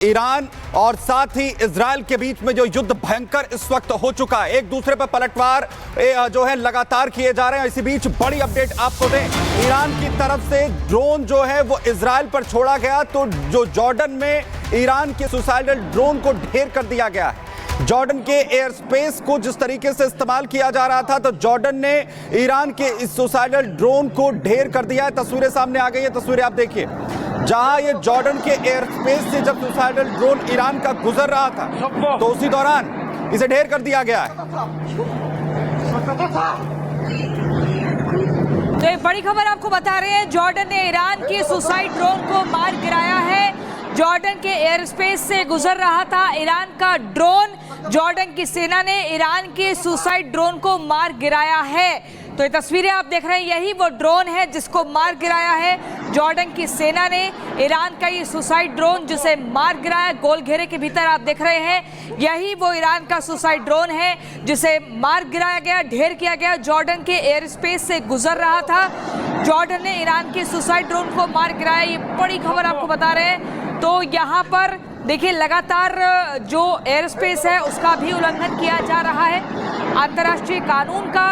Iran और साथ ही Israel के बीच में जो युद्ध भयंकर इस वक्त हो चुका है, एक दूसरे पर पलटवार जो है लगातार किए जा रहे हैं। इसी बीच बड़ी अपडेट आपको दें, ईरान की तरफ से ड्रोन जो है वो इजराइल पर छोड़ा गया, तो जो जॉर्डन में ईरान के सुसाइडल ड्रोन को ढेर कर दिया गया है। जॉर्डन के एयर स्पेस को जिस तरीके से इस्तेमाल किया जा रहा था, तो जॉर्डन ने ईरान के इस सुसाइडल ड्रोन को ढेर कर दिया है। तस्वीरें सामने आ गई है, तस्वीरें आप देखिए, जहां ये जॉर्डन के एयर स्पेस से जब सुसाइडल ड्रोन ईरान का गुजर रहा था, तो उसी दौरान इसे ढेर कर दिया गया है। तो एक बड़ी खबर आपको बता रहे हैं, जॉर्डन ने ईरान के सुसाइड ड्रोन को मार गिराया है। जॉर्डन के एयर स्पेस से गुजर रहा था ईरान का ड्रोन, जॉर्डन की सेना ने ईरान के सुसाइड ड्रोन को मार गिराया है। तो ये तस्वीरें आप देख रहे हैं, यही वो ड्रोन है जिसको मार गिराया है जॉर्डन की सेना ने। ईरान का ये सुसाइड ड्रोन जिसे मार गिराया, गोल घेरे के भीतर आप देख रहे हैं, यही वो ईरान का सुसाइड ड्रोन है जिसे मार गिराया गया, ढेर किया गया। जॉर्डन के एयर स्पेस से गुजर रहा था, जॉर्डन ने ईरान के सुसाइड ड्रोन को मार गिराया। ये बड़ी खबर आपको बता रहे हैं। तो यहाँ पर देखिए, लगातार जो एयर स्पेस है उसका भी उल्लंघन किया जा रहा है, अंतर्राष्ट्रीय कानून का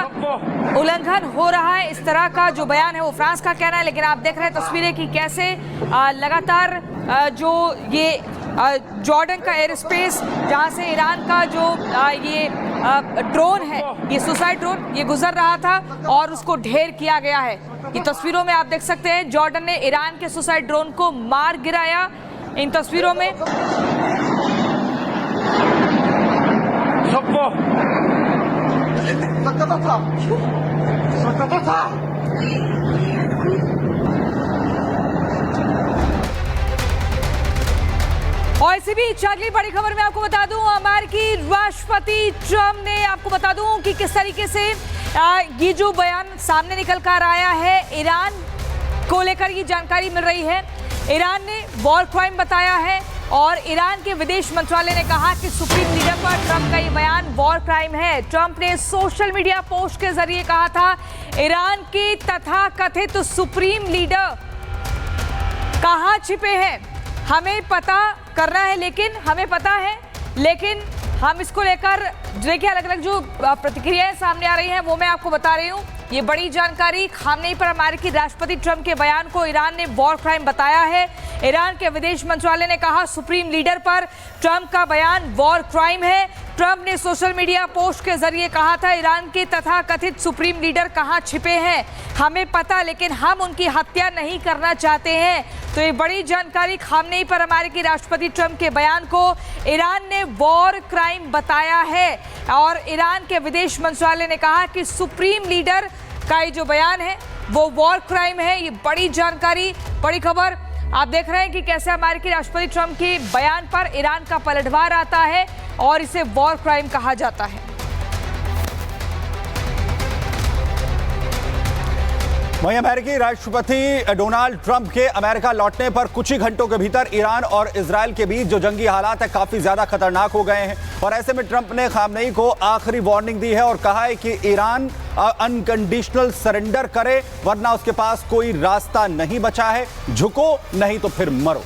उल्लंघन हो रहा है, इस तरह का जो बयान है वो फ्रांस का कहना है। लेकिन आप देख रहे हैं तस्वीरें कि कैसे लगातार जो ये जॉर्डन का एयर स्पेस, जहां से ईरान का जो ये ड्रोन है, ये सुसाइड ड्रोन, ये गुजर रहा था और उसको ढेर किया गया है। ये तस्वीरों में आप देख सकते हैं, जॉर्डन ने ईरान के सुसाइड ड्रोन को मार गिराया। इन तस्वीरों में और इसी बीच अगली बड़ी खबर में आपको बता दूं, अमेरिकी राष्ट्रपति ट्रंप ने, आपको बता दूं कि किस तरीके से ये जो बयान सामने निकल कर आया है, ईरान को लेकर ये जानकारी मिल रही है। ईरान ने वॉर क्राइम बताया है और ईरान के विदेश मंत्रालय ने कहा कि सुप्रीम लीडर पर ट्रंप का ये बयान वॉर क्राइम है। ट्रंप ने सोशल मीडिया पोस्ट के जरिए कहा था, ईरान के तथाकथित सुप्रीम लीडर कहाँ छिपे हैं, हमें पता करना है, लेकिन हमें पता है, लेकिन हम इसको लेकर देखिए अलग अलग जो प्रतिक्रियाएं सामने आ रही हैं वो मैं आपको बता रही हूँ। ये बड़ी जानकारी, खामनेई पर अमेरिकी राष्ट्रपति ट्रंप के बयान को ईरान ने वॉर क्राइम बताया है। ईरान के विदेश मंत्रालय ने कहा सुप्रीम लीडर पर ट्रंप का बयान वॉर क्राइम है। ट्रंप ने सोशल मीडिया पोस्ट के जरिए कहा था, ईरान के तथाकथित सुप्रीम लीडर कहां छिपे हैं, हमें पता, लेकिन हम उनकी हत्या नहीं करना चाहते हैं। तो ये बड़ी जानकारी, खामनेई पर अमेरिकी राष्ट्रपति ट्रंप के बयान को ईरान ने वॉर क्राइम बताया है और ईरान के विदेश मंत्रालय ने कहा कि सुप्रीम लीडर का ये जो बयान है वो वॉर क्राइम है। ये बड़ी जानकारी, बड़ी खबर आप देख रहे हैं कि कैसे अमेरिकी राष्ट्रपति ट्रंप के बयान पर ईरान का पलटवार आता है और इसे वॉर क्राइम कहा जाता है। वहीं अमेरिकी राष्ट्रपति डोनाल्ड ट्रंप के अमेरिका लौटने पर कुछ ही घंटों के भीतर ईरान और इजराइल के बीच जो जंगी हालात है काफी ज्यादा खतरनाक हो गए हैं और ऐसे में ट्रंप ने खामनेई को आखिरी वार्निंग दी है और कहा है कि ईरान अनकंडीशनल सरेंडर करे, वरना उसके पास कोई रास्ता नहीं बचा है, झुको नहीं तो फिर मरो।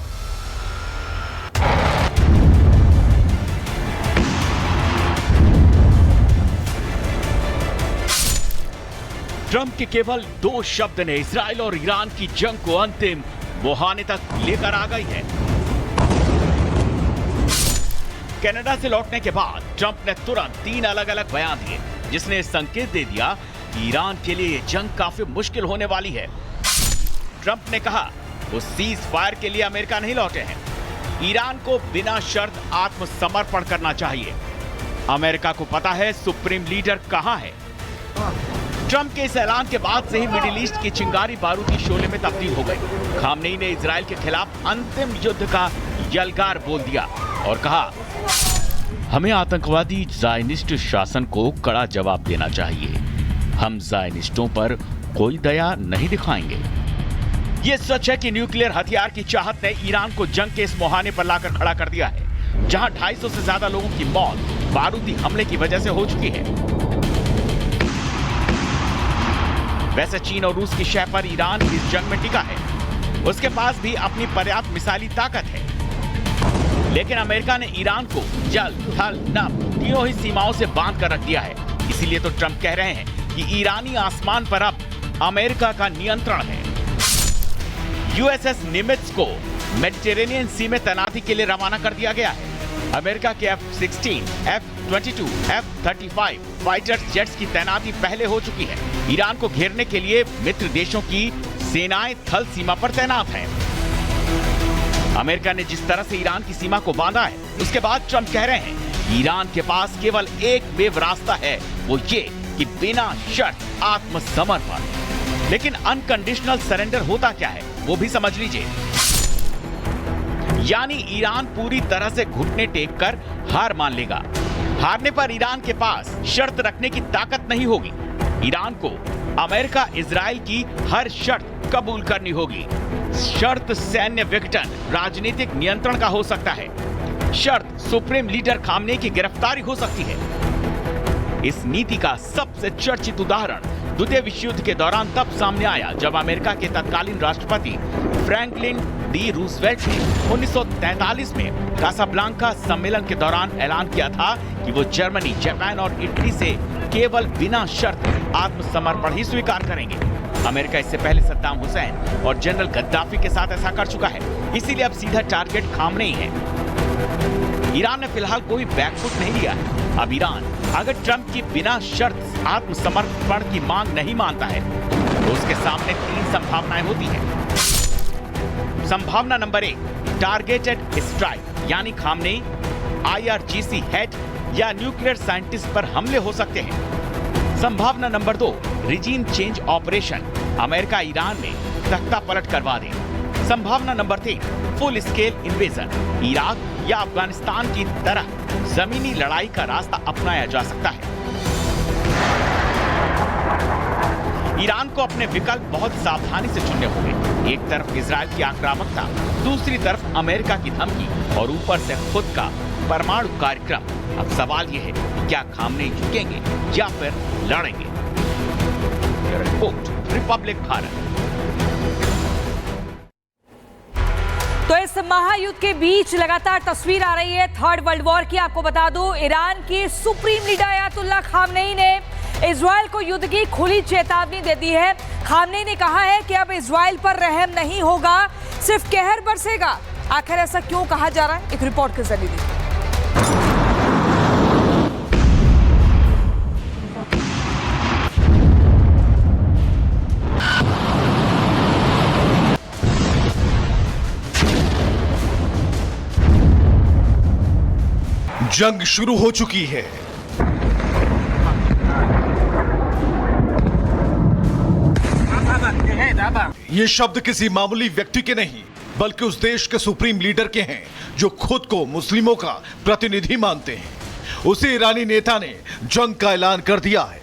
ट्रंप के केवल 2 शब्द ने इजराइल और ईरान की जंग को अंतिम मुहाने तक लेकर आ गई है। कनाडा से लौटने के बाद ट्रंप ने तुरंत 3 अलग अलग बयान दिए, जिसने संकेत दे दिया कि ईरान के लिए यह जंग काफी मुश्किल होने वाली है। ट्रंप ने कहा वो सीज फायर के लिए अमेरिका नहीं लौटे हैं, ईरान को बिना शर्त आत्मसमर्पण करना चाहिए। अमेरिका को पता है सुप्रीम लीडर कहां है। ट्रंप के इस ऐलान के बाद से ही मिडिल ईस्ट की चिंगारी बारूदी शोले में तब्दील हो गई। खामनेई ने इजराइल के खिलाफ अंतिम युद्ध का यलगार बोल दिया और कहा, हमें आतंकवादी ज़ायनिस्ट शासन को कड़ा जवाब देना चाहिए, हम ज़ायनिस्टों पर कोई दया नहीं दिखाएंगे। ये सच है कि न्यूक्लियर हथियार की चाहत ने ईरान को जंग के इस मुहाने पर लाकर खड़ा कर दिया है, जहां 250 से ज्यादा लोगों की मौत बारूदी हमले की वजह से हो चुकी है। वैसे चीन और रूस की शह पर ईरान इस जंग में टिका है, उसके पास भी अपनी पर्याप्त मिसाइली ताकत है। लेकिन अमेरिका ने ईरान को जल, थल, नभ तीनों ही सीमाओं से बांध कर रख दिया है। इसीलिए तो ट्रंप कह रहे हैं कि ईरानी आसमान पर अब अमेरिका का नियंत्रण है। यूएसएस निमित्ज को मेडिटेरेनियन सी में तैनाती के लिए रवाना कर दिया गया है। अमेरिका के F-16, F-22, F-35 fighter jets की तैनाती पहले हो चुकी है। ईरान को घेरने के लिए मित्र देशों की सेनाएं थल सीमा पर तैनात हैं। अमेरिका ने जिस तरह से ईरान की सीमा को बांधा है, उसके बाद ट्रंप कह रहे हैं ईरान के पास केवल एक बेव रास्ता है, वो ये कि बिना शर्त आत्मसमर्पण। लेकिन अनकंडीशनल सरेंडर होता क्या है वो भी समझ लीजिए। यानी ईरान पूरी तरह से घुटने टेक कर हार मान लेगा। हारने पर ईरान के पास शर्त रखने की ताकत नहीं होगी। ईरान को अमेरिका इजराइल की हर शर्त कबूल करनी होगी। शर्त सैन्य विघटन, राजनीतिक नियंत्रण का हो सकता है। शर्त सुप्रीम लीडर खामनेई की गिरफ्तारी हो सकती है। इस नीति का सबसे चर्चित उदाहरण द्वितीय विश्व युद्ध के दौरान तब सामने आया जब अमेरिका के तत्कालीन राष्ट्रपति फ्रैंकलिन डी रूजवेल्ट ने 1943 में कासाब्लांका सम्मेलन के दौरान ऐलान किया था कि वो जर्मनी, जापान और इटली से केवल बिना शर्त आत्मसमर्पण ही स्वीकार करेंगे। अमेरिका इससे पहले सद्दाम हुसैन और जनरल गद्दाफी के साथ ऐसा कर चुका है, इसीलिए अब सीधा टारगेट खामनेई है। ईरान ने फिलहाल कोई बैकफुट नहीं लिया है। अब ईरान अगर ट्रंप की बिना शर्त आत्मसमर्पण की मांग नहीं मानता है तो उसके सामने 3 संभावनाएं होती हैं। संभावना नंबर 1, टारगेटेड स्ट्राइक, यानी खामनेई, IRGC हेड या न्यूक्लियर साइंटिस्ट पर हमले हो सकते हैं। संभावना number 2, regime change operation, America Iran में तख्ता पलट करवा दे। संभावना number 3, full scale invasion, Iraq या अफगानिस्तान की तरह जमीनी लड़ाई का रास्ता अपनाया जा सकता है। ईरान को अपने विकल्प बहुत सावधानी से चुनने होंगे। एक तरफ इजराइल की आक्रामकता, दूसरी तरफ अमेरिका की धमकी और ऊपर से खुद का परमाणु कार्यक्रम। अब सवाल यह है कि क्या खामनेई झुकेंगे या फिर लड़ेंगे? Report, Republic Bharat. तो इस महायुद्ध के बीच लगातार तस्वीर आ रही है थर्ड वर्ल्ड वॉर की। आपको बता दूं, ईरान की सुप्रीम लीडर अयातुल्लाह खामनेई ने इजराइल को युद्ध की खुली चेतावनी दे दी है। खामनेई ने कहा है कि अब इजराइल पर रहम नहीं होगा, सिर्फ कहर बरसेगा। आखिर ऐसा क्यों कहा जा रहा है, एक रिपोर्ट के जरिए देखिए। जंग शुरू हो चुकी है। ये शब्द किसी मामूली व्यक्ति के नहीं बल्कि उस देश के सुप्रीम लीडर के हैं जो खुद को मुस्लिमों का प्रतिनिधि मानते हैं। उसी ईरानी नेता ने जंग का ऐलान कर दिया है।